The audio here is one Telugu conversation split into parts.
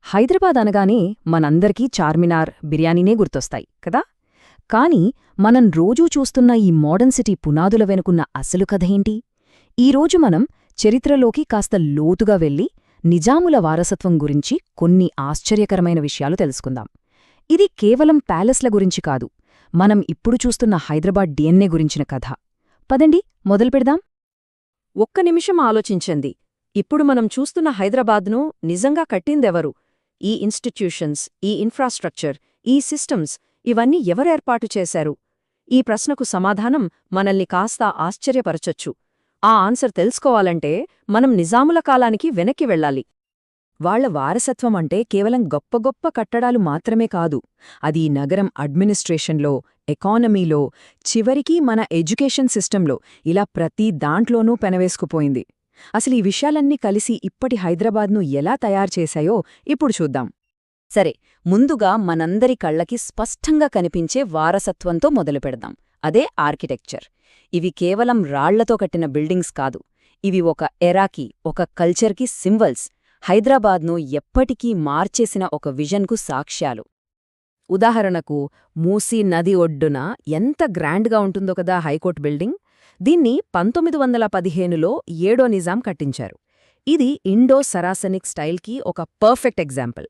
హైదరాబాద్ అనగానే మనందరికీ చార్మినార్ బిర్యానీనే గుర్తొస్తాయి కదా. కాని మనం రోజూ చూస్తున్న ఈ మోడర్న్ సిటీ పునాదుల వెనుకున్న అసలు కథ ఏంటి? ఈరోజు మనం చరిత్రలోకి కాస్త లోతుగా వెళ్లి నిజాముల వారసత్వం గురించి కొన్ని ఆశ్చర్యకరమైన విషయాలు తెలుసుకుందాం. ఇది కేవలం ప్యాలెస్ల గురించి కాదు, మనం ఇప్పుడు చూస్తున్న హైదరాబాద్ డిఎన్ఏ గురించిన కథ. పదండి మొదలుపెడదాం. ఒక్క నిమిషం ఆలోచించండి. ఇప్పుడు మనం చూస్తున్న హైదరాబాద్ను నిజంగా కట్టిందెవరు? ఈ ఇన్స్టిట్యూషన్స్, ఈ ఇన్ఫ్రాస్ట్రక్చర్, ఈ సిస్టమ్స్ ఇవన్నీ ఎవరేర్పాటు చేశారు? ఈ ప్రశ్నకు సమాధానం మనల్ని కాస్త ఆశ్చర్యపరచొచ్చు. ఆ ఆన్సర్ తెలుసుకోవాలంటే మనం నిజాముల కాలానికి వెనక్కి వెళ్ళాలి. వాళ్ల వారసత్వం అంటే కేవలం గొప్ప గొప్ప కట్టడాలు మాత్రమే కాదు, అది ఈ నగరం అడ్మినిస్ట్రేషన్లో, ఎకానమీలో, చివరికి మన ఎడ్యుకేషన్ సిస్టంలో, ఇలా ప్రతి దాంట్లోనూ పెనవేసుకుపోయింది. అసలు ఈ విషయాలన్నీ కలిసి ఇప్పటి హైదరాబాద్ను ఎలా తయారుచేశాయో ఇప్పుడు చూద్దాం. సరే, ముందుగా మనందరి కళ్లకి స్పష్టంగా కనిపించే వారసత్వంతో మొదలుపెడదాం. అదే ఆర్కిటెక్చర్. ఇవి కేవలం రాళ్లతో కట్టిన బిల్డింగ్స్ కాదు, ఇవి ఒక ఎరాకి, ఒక కల్చర్కి సింబల్స్, హైదరాబాద్ను ఎప్పటికీ మార్చేసిన ఒక విజన్కు సాక్ష్యాలు. ఉదాహరణకు, మూసీ నది ఒడ్డున ఎంత గ్రాండ్గా ఉంటుందో కదా హైకోర్టు బిల్డింగ్. దీన్ని 1915లో 7వ నిజాం కట్టించారు. ఇది ఇండో సరాసనిక్ స్టైల్కి ఒక పర్ఫెక్ట్ ఎగ్జాంపుల్.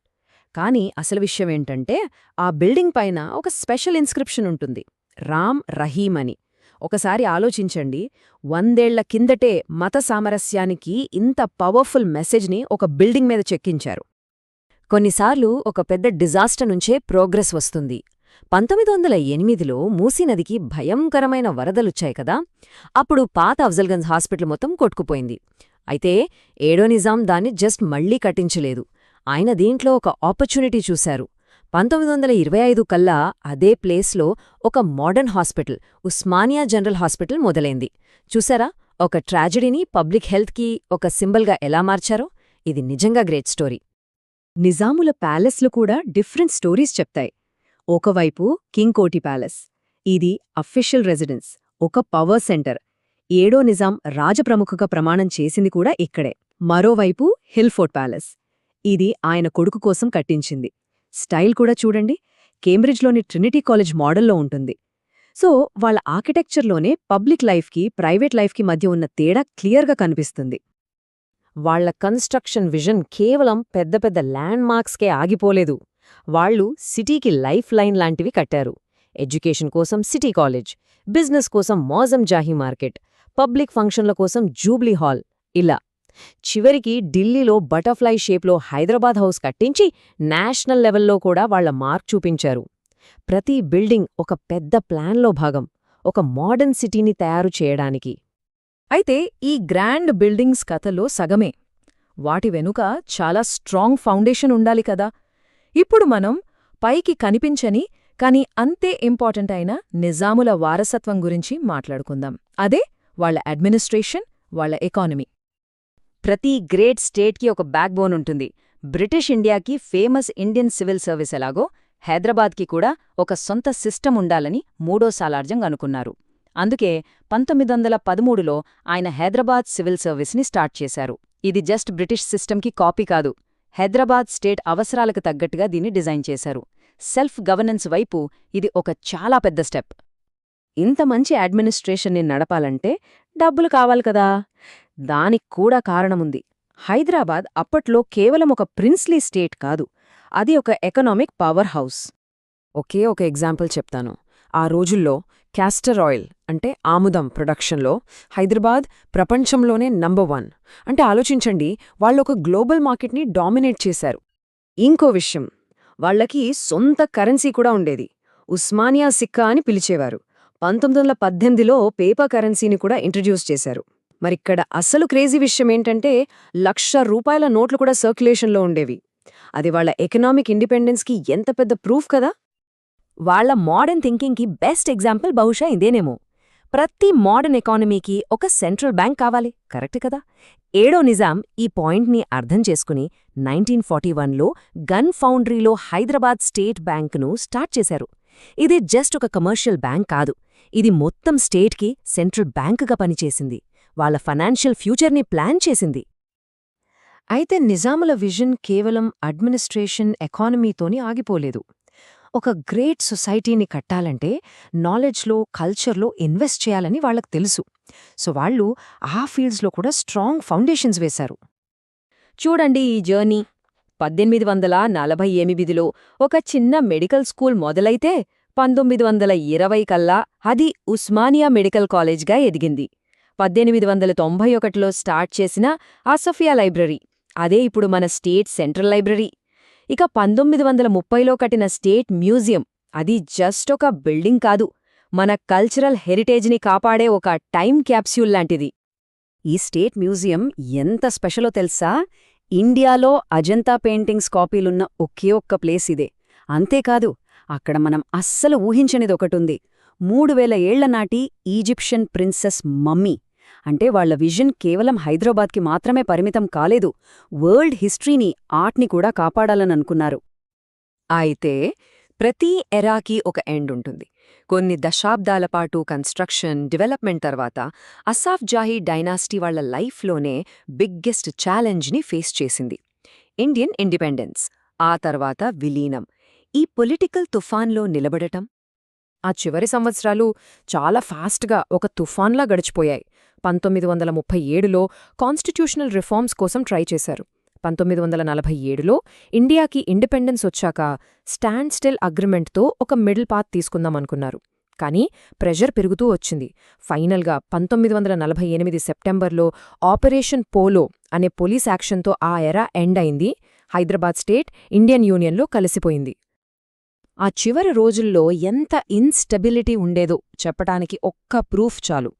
కానీ అసలు విషయమేంటంటే, ఆ బిల్డింగ్ పైన ఒక స్పెషల్ ఇన్స్క్రిప్షన్ ఉంటుంది, రామ్ రహీం అని. ఒకసారి ఆలోచించండి, 100 ఏళ్ల కిందటే మత సామరస్యానికి ఇంత పవర్ఫుల్ మెసేజ్ని ఒక బిల్డింగ్ మీద చెక్కించారు. కొన్నిసార్లు ఒక పెద్ద డిజాస్టర్ నుంచే ప్రోగ్రెస్ వస్తుంది. 1908లో మూసీనదికి భయంకరమైన వరదలుచ్చాయి కదా. అప్పుడు పాత అఫ్జల్గంజ్ హాస్పిటల్ మొత్తం కొట్టుకుపోయింది. అయితే 7వ నిజాం దాన్ని జస్ట్ మళ్లీ కట్టించలేదు, ఆయన దీంట్లో ఒక ఆపర్చునిటీ చూశారు. 1925 కల్లా అదే ప్లేస్లో ఒక modern hospital, Osmania general hospital మొదలైంది. చూసారా, ఒక ట్రాజడీని పబ్లిక్ హెల్త్కి ఒక సింబల్గా ఎలా మార్చారో? ఇది నిజంగా గ్రేట్ స్టోరీ. నిజాముల ప్యాలెస్లు కూడా డిఫరెంట్ స్టోరీస్ చెప్తాయి. ఒకవైపు కింగ్ కోటి ప్యాలెస్, ఇది అఫీషియల్ రెసిడెన్స్, ఒక పవర్ సెంటర్. 7వ నిజాం రాజప్రముఖగా ప్రమాణం చేసింది కూడా ఇక్కడే. మరోవైపు హిల్ ఫోర్ట్ ప్యాలెస్, ఇది ఆయన కొడుకు కోసం కట్టించింది. స్టైల్ కూడా చూడండి, కేంబ్రిడ్జ్లోని ట్రినిటీ కాలేజ్ మోడల్లో ఉంటుంది. సో వాళ్ళ ఆర్కిటెక్చర్లోనే పబ్లిక్ లైఫ్కి, ప్రైవేట్ లైఫ్కి మధ్య ఉన్న తేడా క్లియర్గా కనిపిస్తుంది. వాళ్ల కన్స్ట్రక్షన్ విజన్ కేవలం పెద్ద పెద్ద ల్యాండ్ మార్క్స్కే ఆగిపోలేదు. వాళ్లు సిటీకి లైఫ్ లైన్ లాంటివి కట్టారు. ఎడ్యుకేషన్ కోసం సిటీ కాలేజ్, బిజినెస్ కోసం మౌజం జాహీ మార్కెట్, పబ్లిక్ ఫంక్షన్ల కోసం జూబ్లీ హాల్, ఇలా. చివరికి ఢిల్లీలో బటర్ఫ్లై షేప్లో హైదరాబాద్ హౌస్ కట్టించి నేషనల్ లెవెల్లో కూడా వాళ్ల మార్క్ చూపించారు. ప్రతి బిల్డింగ్ ఒక పెద్ద ప్లాన్లో భాగం, ఒక మోడర్న్ సిటీని తయారు చేయడానికి. అయితే ఈ గ్రాండ్ బిల్డింగ్స్ కథలో సగమే, వాటి వెనుక చాలా స్ట్రాంగ్ ఫౌండేషన్ ఉండాలి కదా. ఇప్పుడు మనం పైకి కనిపించని కాని అంతే ఇంపార్టెంట్ అయిన నిజాముల వారసత్వం గురించి మాట్లాడుకుందాం. అదే వాళ్ల అడ్మినిస్ట్రేషన్, వాళ్ల ఎకానమీ. ప్రతి గ్రేట్ స్టేట్కి ఒక బ్యాక్ బోన్ ఉంటుంది. బ్రిటిష్ ఇండియాకి ఫేమస్ ఇండియన్ సివిల్ సర్వీస్ ఎలాగో, హైదరాబాద్కి కూడా ఒక సొంత సిస్టమ్ ఉండాలని మూడో సాలార్జంగ్ అనుకున్నారు. అందుకే 1913లో ఆయన హైదరాబాద్ సివిల్ సర్వీస్ని స్టార్ట్ చేశారు. ఇది జస్ట్ బ్రిటిష్ సిస్టమ్కి కాపీ కాదు, హైదరాబాద్ స్టేట్ అవసరాలకు తగ్గట్టుగా దీన్ని డిజైన్ చేశారు. సెల్ఫ్ గవర్నెన్స్ వైపు ఇది ఒక చాలా పెద్ద స్టెప్. ఇంత మంచి అడ్మినిస్ట్రేషన్ని నడపాలంటే డబ్బులు కావాలి కదా. దానికి కూడా కారణముంది. హైదరాబాద్ అప్పట్లో కేవలం ఒక ప్రిన్స్లీ స్టేట్ కాదు, అది ఒక ఎకనామిక్ పవర్ హౌస్. ఒకే ఒక ఎగ్జాంపుల్ చెప్తాను. ఆ రోజుల్లో క్యాస్టర్ ఆయిల్ అంటే ఆముదం ప్రొడక్షన్లో హైదరాబాద్ ప్రపంచంలోనే నంబర్ 1. అంటే ఆలోచించండి, వాళ్ళొక గ్లోబల్ మార్కెట్ని డామినేట్ చేశారు. ఇంకో విషయం, వాళ్లకి సొంత కరెన్సీ కూడా ఉండేది, ఉస్మానియా సిక్కా అని పిలిచేవారు. 1918లో పేపర్ కరెన్సీని కూడా ఇంట్రడ్యూస్ చేశారు. మరిక్కడ అసలు క్రేజీ విషయమేంటంటే, ₹1,00,000 నోట్లు కూడా సర్క్యులేషన్లో ఉండేవి. అది వాళ్ల ఎకనామిక్ ఇండిపెండెన్స్కి ఎంత పెద్ద ప్రూఫ్ కదా. వాళ్ల మోడర్న్ థింకింగ్కి బెస్ట్ ఎగ్జాంపుల్ బహుశా ఇదేనేమో. ప్రతి మోడర్న్ ఎకానమీకి ఒక సెంట్రల్ బ్యాంక్ కావాలి, కరెక్ట్ కదా. 7వ నిజాం ఈ పాయింట్ని అర్థం చేసుకుని 1941లో గన్ ఫౌండరీలో హైదరాబాద్ స్టేట్ బ్యాంకును స్టార్ట్ చేశారు. ఇది జస్ట్ ఒక కమర్షియల్ బ్యాంక్ కాదు, ఇది మొత్తం స్టేట్కి సెంట్రల్ బ్యాంకుగా పనిచేసింది, వాళ్ల ఫైనాన్షియల్ ఫ్యూచర్ని ప్లాన్ చేసింది. అయితే నిజాముల విజన్ కేవలం అడ్మినిస్ట్రేషన్, ఎకానమీతోని ఆగిపోలేదు. ఒక గ్రేట్ సొసైటీని కట్టాలంటే నాలెడ్జ్లో, కల్చర్లో ఇన్వెస్ట్ చేయాలని వాళ్లకు తెలుసు. సో వాళ్ళు ఆ ఫీల్డ్స్లో కూడా స్ట్రాంగ్ ఫౌండేషన్స్ వేశారు. చూడండి ఈ జర్నీ. 1848లో ఒక చిన్న మెడికల్ స్కూల్ మొదలైతే 1920 కల్లా అది ఉస్మానియా మెడికల్ కాలేజ్గా ఎదిగింది. 1891లో స్టార్ట్ చేసిన ఆసఫియా లైబ్రరీ, అదే ఇప్పుడు మన స్టేట్ సెంట్రల్ లైబ్రరీ. ఇక 1930లో కట్టిన స్టేట్ మ్యూజియం, అది జస్ట్ ఒక బిల్డింగ్ కాదు, మన కల్చరల్ హెరిటేజ్ని కాపాడే ఒక టైం క్యాప్స్యూల్ లాంటిది. ఈ స్టేట్ మ్యూజియం ఎంత స్పెషలో తెలుసా? ఇండియాలో అజంతా పెయింటింగ్స్ కాపీలున్న ఒకే ఒక్క ప్లేస్ ఇదే. అంతేకాదు, అక్కడ మనం అస్సలు ఊహించనిదొకటుంది. 3000 ఏళ్ల నాటి ఈజిప్షియన్ ప్రిన్సెస్ మమ్మీ. అంటే వాళ్ల విజన్ కేవలం హైదరాబాద్కి మాత్రమే పరిమితం కాలేదు, వరల్డ్ హిస్టరీని, ఆర్ట్ని కూడా కాపాడాలననుకున్నారు. అయితే ప్రతి ఎరాకి ఒక ఎండ్ ఉంటుంది. కొన్ని దశాబ్దాల పాటు కన్స్ట్రక్షన్, డెవలప్మెంట్ తర్వాత అసాఫ్ జాహీ డైనాసిటీ వాళ్ల లైఫ్లోనే బిగ్గెస్ట్ ఛాలెంజ్ని ఫేస్ చేసింది: ఇండియన్ ఇండిపెండెన్స్. ఆ తర్వాత విలీనం. ఈ పొలిటికల్ తుఫాన్లో నిలబడటం. ఆ చివరి సంవత్సరాలు చాలా ఫాస్ట్గా ఒక తుఫాన్లా గడిచిపోయాయి. 1937లో కాన్స్టిట్యూషనల్ రిఫార్మ్స్ కోసం ట్రై చేశారు. 1947లో ఇండియాకి ఇండిపెండెన్స్ వచ్చాక స్టాండ్ స్టిల్ అగ్రిమెంట్తో ఒక మిడిల్ పాత్ తీసుకుందామనుకున్నారు. కానీ ప్రెషర్ పెరుగుతూ వచ్చింది. ఫైనల్గా 1948 సెప్టెంబర్లో ఆపరేషన్ పోలో అనే పోలీస్ యాక్షన్తో ఆ ఎరా ఎండ్ అయింది. హైదరాబాద్ స్టేట్ ఇండియన్ యూనియన్లో కలిసిపోయింది. ఆ చివరి రోజుల్లో ఎంత ఇన్స్టెబిలిటీ ఉండేదో చెప్పటానికి ఒక్క ప్రూఫ్ చాలు.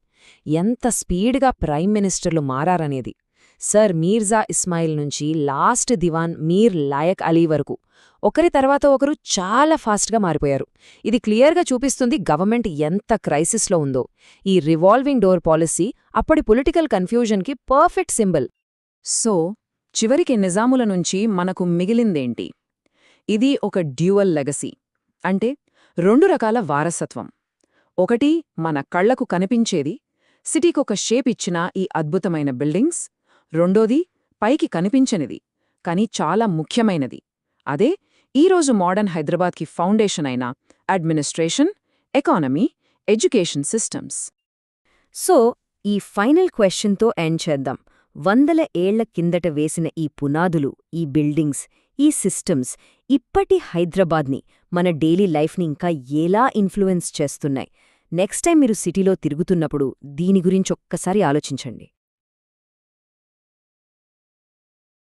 ఎంత స్పీడ్గా ప్రైమ్ మినిస్టర్లు మారారనేది. సర్ మీర్జా ఇస్మాయిల్ నుంచి లాస్ట్ దివాన్ మీర్ లాయక్ అలీ వరకు ఒకరి తర్వాత ఒకరు చాలా ఫాస్ట్గా మారిపోయారు. ఇది క్లియర్గా చూపిస్తుంది గవర్నమెంట్ ఎంత క్రైసిస్లో ఉందో. ఈ రివాల్వింగ్ డోర్ పాలసీ అప్పటి పొలిటికల్ కన్ఫ్యూజన్కి పర్ఫెక్ట్ సింబల్. సో చివరికి నిజాముల నుంచి మనకు మిగిలిందేంటి? ఇది ఒక డ్యూయల్ లెగసీ. అంటే 2 రకాల వారసత్వం. ఒకటి మన కళ్లకు కనిపించేది, సిటీకొక షేప్ ఇచ్చిన ఈ అద్భుతమైన బిల్డింగ్స్. రెండోది పైకి కనిపించనిది, కానీ చాలా ముఖ్యమైనది. అదే ఈరోజు మోడర్న్ హైదరాబాద్కి ఫౌండేషన్ అయిన administration, economy, education systems. So ఈ ఫైనల్ క్వశ్చన్తో ఎండ్ చేద్దాం. 100 ఏళ్ల కిందట వేసిన ఈ పునాదులు, ఈ బిల్డింగ్స్, ఈ సిస్టమ్స్ ఇప్పటి హైదరాబాద్ని, మన డైలీ లైఫ్ని ఇంకా ఎలా ఇన్ఫ్లుయెన్స్ చేస్తున్నాయి? నెక్స్ట్ టైం మీరు సిటీలో తిరుగుతున్నప్పుడు దీని గురించి ఒక్కసారి ఆలోచించండి.